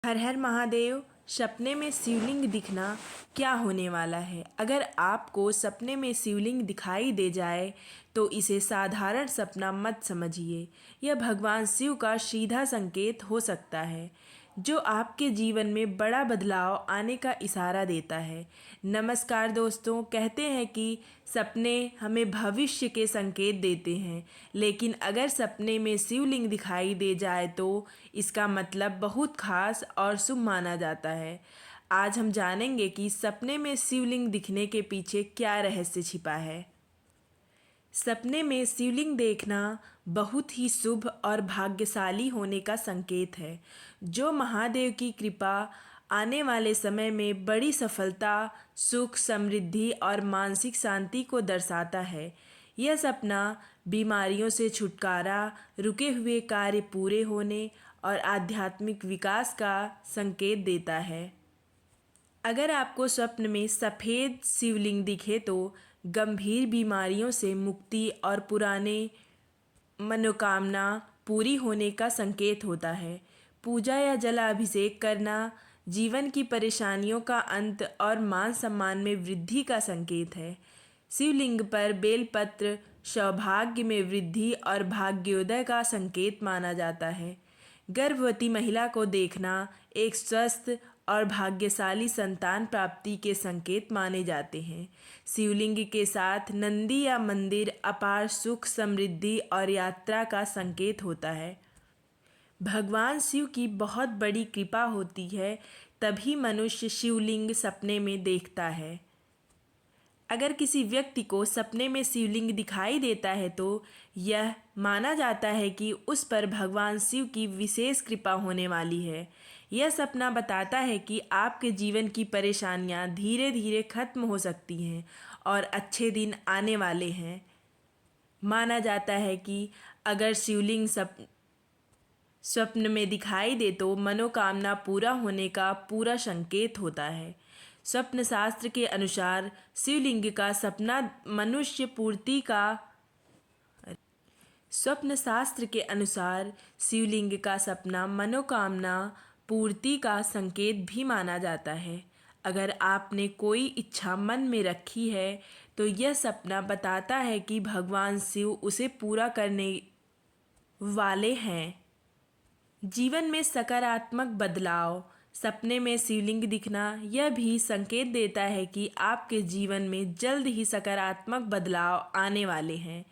हर हर महादेव। सपने में शिवलिंग दिखना क्या होने वाला है? अगर आपको सपने में शिवलिंग दिखाई दे जाए तो इसे साधारण सपना मत समझिए। यह भगवान शिव का सीधा संकेत हो सकता है जो आपके जीवन में बड़ा बदलाव आने का इशारा देता है। नमस्कार दोस्तों, कहते हैं कि सपने हमें भविष्य के संकेत देते हैं, लेकिन अगर सपने में शिवलिंग दिखाई दे जाए तो इसका मतलब बहुत खास और शुभ माना जाता है। आज हम जानेंगे कि सपने में शिवलिंग दिखने के पीछे क्या रहस्य छिपा है। सपने में शिवलिंग देखना बहुत ही शुभ और भाग्यशाली होने का संकेत है, जो महादेव की कृपा आने वाले समय में बड़ी सफलता, सुख, समृद्धि और मानसिक शांति को दर्शाता है। यह सपना बीमारियों से छुटकारा, रुके हुए कार्य पूरे होने और आध्यात्मिक विकास का संकेत देता है। अगर आपको स्वप्न में सफ़ेद शिवलिंग दिखे तो गंभीर बीमारियों से मुक्ति और पुराने मनोकामना पूरी होने का संकेत होता है। पूजा या जलाभिषेक करना जीवन की परेशानियों का अंत और मान सम्मान में वृद्धि का संकेत है। शिवलिंग पर बेलपत्र सौभाग्य में वृद्धि और भाग्योदय का संकेत माना जाता है। गर्भवती महिला को देखना एक स्वस्थ और भाग्यशाली संतान प्राप्ति के संकेत माने जाते हैं। शिवलिंग के साथ नंदी या मंदिर अपार सुख, समृद्धि और यात्रा का संकेत होता है। भगवान शिव की बहुत बड़ी कृपा होती है, तभी मनुष्य शिवलिंग सपने में देखता है। अगर किसी व्यक्ति को सपने में शिवलिंग दिखाई देता है तो यह माना जाता है कि उस पर भगवान शिव की विशेष कृपा होने वाली है। यह सपना बताता है कि आपके जीवन की परेशानियां धीरे धीरे खत्म हो सकती हैं और अच्छे दिन आने वाले हैं। माना जाता है कि अगर शिवलिंग स्वप्न में दिखाई दे तो मनोकामना पूरा होने का पूरा संकेत होता है। स्वप्न शास्त्र के अनुसार शिवलिंग का सपना मनुष्य पूर्ति का स्वप्न शास्त्र के अनुसार शिवलिंग का सपना मनोकामना पूर्ति का संकेत भी माना जाता है। अगर आपने कोई इच्छा मन में रखी है तो यह सपना बताता है कि भगवान शिव उसे पूरा करने वाले हैं। जीवन में सकारात्मक बदलाव। सपने में शिवलिंग दिखना यह भी संकेत देता है कि आपके जीवन में जल्द ही सकारात्मक बदलाव आने वाले हैं।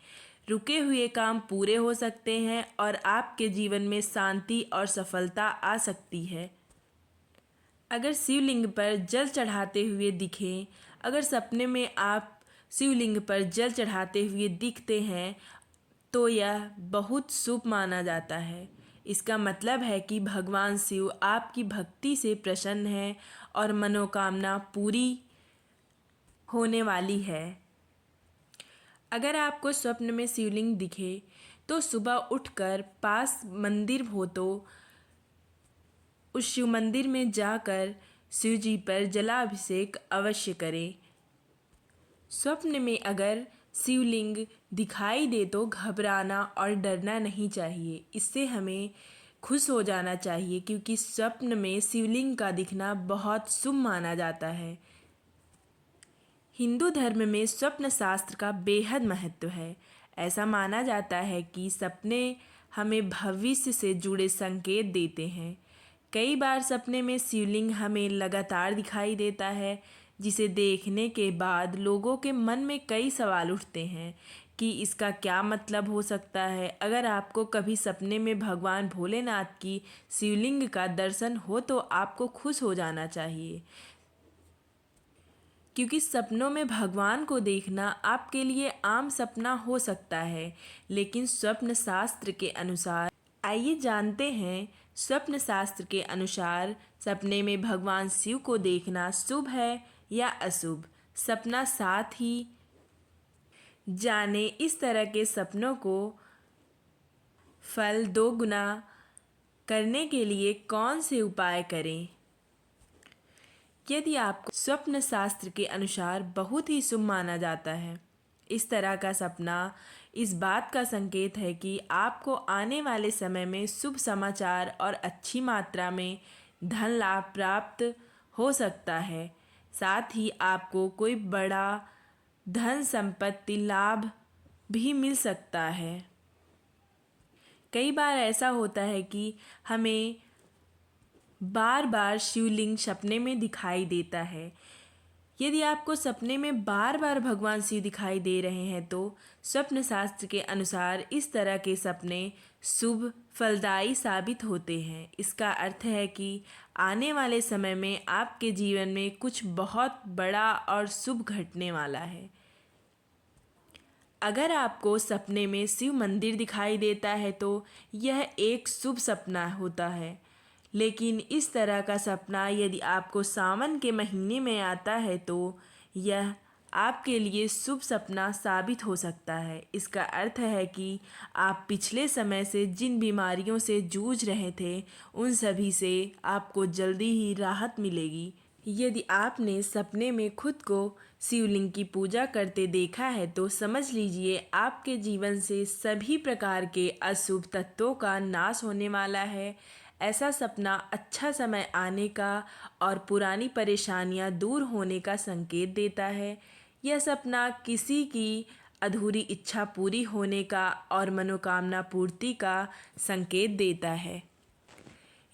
रुके हुए काम पूरे हो सकते हैं और आपके जीवन में शांति और सफलता आ सकती है। अगर शिवलिंग पर जल चढ़ाते हुए दिखें, अगर सपने में आप शिवलिंग पर जल चढ़ाते हुए दिखते हैं तो यह बहुत शुभ माना जाता है। इसका मतलब है कि भगवान शिव आपकी भक्ति से प्रसन्न है और मनोकामना पूरी होने वाली है। अगर आपको स्वप्न में शिवलिंग दिखे तो सुबह उठकर पास मंदिर हो तो उस शिव मंदिर में जाकर शिव जी पर जलाभिषेक अवश्य करें। स्वप्न में अगर शिवलिंग दिखाई दे तो घबराना और डरना नहीं चाहिए। इससे हमें खुश हो जाना चाहिए, क्योंकि स्वप्न में शिवलिंग का दिखना बहुत शुभ माना जाता है। हिंदू धर्म में स्वप्न शास्त्र का बेहद महत्व है। ऐसा माना जाता है कि सपने हमें भविष्य से जुड़े संकेत देते हैं। कई बार सपने में शिवलिंग हमें लगातार दिखाई देता है, जिसे देखने के बाद लोगों के मन में कई सवाल उठते हैं कि इसका क्या मतलब हो सकता है। अगर आपको कभी सपने में भगवान भोलेनाथ की शिवलिंग का दर्शन हो तो आपको खुश हो जाना चाहिए, क्योंकि सपनों में भगवान को देखना आपके लिए आम सपना हो सकता है, लेकिन स्वप्न शास्त्र के अनुसार आइए जानते हैं। स्वप्न शास्त्र के अनुसार सपने में भगवान शिव को देखना शुभ है या अशुभ। सपना साथ ही जाने इस तरह के सपनों को फल दोगुना करने के लिए कौन से उपाय करें। यदि आपको स्वप्न शास्त्र के अनुसार बहुत ही शुभ माना जाता है, इस तरह का सपना इस बात का संकेत है कि आपको आने वाले समय में शुभ समाचार और अच्छी मात्रा में धन लाभ प्राप्त हो सकता है। साथ ही आपको कोई बड़ा धन संपत्ति लाभ भी मिल सकता है। कई बार ऐसा होता है कि हमें बार बार शिवलिंग सपने में दिखाई देता है। यदि आपको सपने में बार बार भगवान शिव दिखाई दे रहे हैं तो स्वप्न शास्त्र के अनुसार इस तरह के सपने शुभ फलदायी साबित होते हैं। इसका अर्थ है कि आने वाले समय में आपके जीवन में कुछ बहुत बड़ा और शुभ घटने वाला है। अगर आपको सपने में शिव मंदिर दिखाई देता है तो यह एक शुभ सपना होता है। लेकिन इस तरह का सपना यदि आपको सावन के महीने में आता है तो यह आपके लिए शुभ सपना साबित हो सकता है। इसका अर्थ है कि आप पिछले समय से जिन बीमारियों से जूझ रहे थे उन सभी से आपको जल्दी ही राहत मिलेगी। यदि आपने सपने में खुद को शिवलिंग की पूजा करते देखा है तो समझ लीजिए आपके जीवन से सभी प्रकार के अशुभ तत्वों का नाश होने वाला है। ऐसा सपना अच्छा समय आने का और पुरानी परेशानियां दूर होने का संकेत देता है। यह सपना किसी की अधूरी इच्छा पूरी होने का और मनोकामना पूर्ति का संकेत देता है।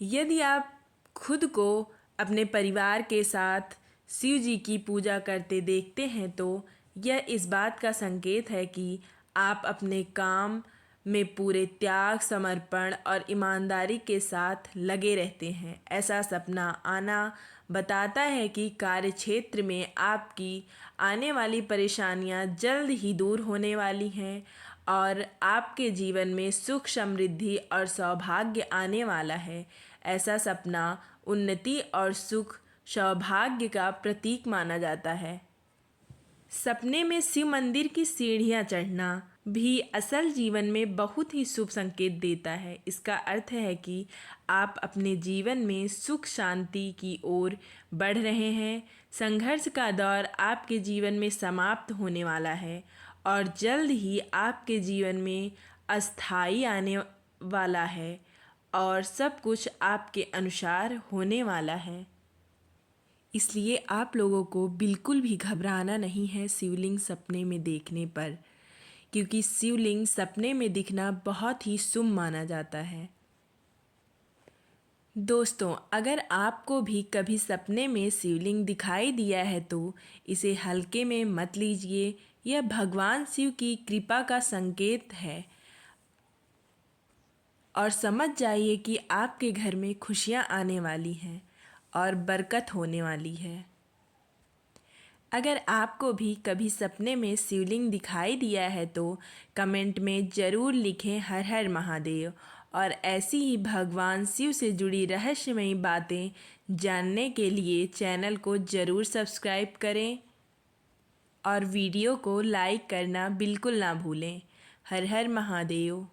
यदि आप खुद को अपने परिवार के साथ शिव जी की पूजा करते देखते हैं तो यह इस बात का संकेत है कि आप अपने काम में पूरे त्याग, समर्पण और ईमानदारी के साथ लगे रहते हैं। ऐसा सपना आना बताता है कि कार्यक्षेत्र में आपकी आने वाली परेशानियां जल्द ही दूर होने वाली हैं और आपके जीवन में सुख, समृद्धि और सौभाग्य आने वाला है। ऐसा सपना उन्नति और सुख, सौभाग्य का प्रतीक माना जाता है। सपने में शिव मंदिर की सीढ़ियाँ चढ़ना भी असल जीवन में बहुत ही शुभ संकेत देता है। इसका अर्थ है कि आप अपने जीवन में सुख शांति की ओर बढ़ रहे हैं। संघर्ष का दौर आपके जीवन में समाप्त होने वाला है और जल्द ही आपके जीवन में अस्थाई आने वाला है और सब कुछ आपके अनुसार होने वाला है। इसलिए आप लोगों को बिल्कुल भी घबराना नहीं है शिवलिंग सपने में देखने पर, क्योंकि शिवलिंग सपने में दिखना बहुत ही शुभ माना जाता है। दोस्तों, अगर आपको भी कभी सपने में शिवलिंग दिखाई दिया है तो इसे हल्के में मत लीजिए। यह भगवान शिव की कृपा का संकेत है और समझ जाइए कि आपके घर में खुशियां आने वाली हैं और बरकत होने वाली है। अगर आपको भी कभी सपने में शिवलिंग दिखाई दिया है तो कमेंट में ज़रूर लिखें हर हर महादेव। और ऐसी ही भगवान शिव से जुड़ी रहस्यमयी बातें जानने के लिए चैनल को ज़रूर सब्सक्राइब करें और वीडियो को लाइक करना बिल्कुल ना भूलें। हर हर महादेव।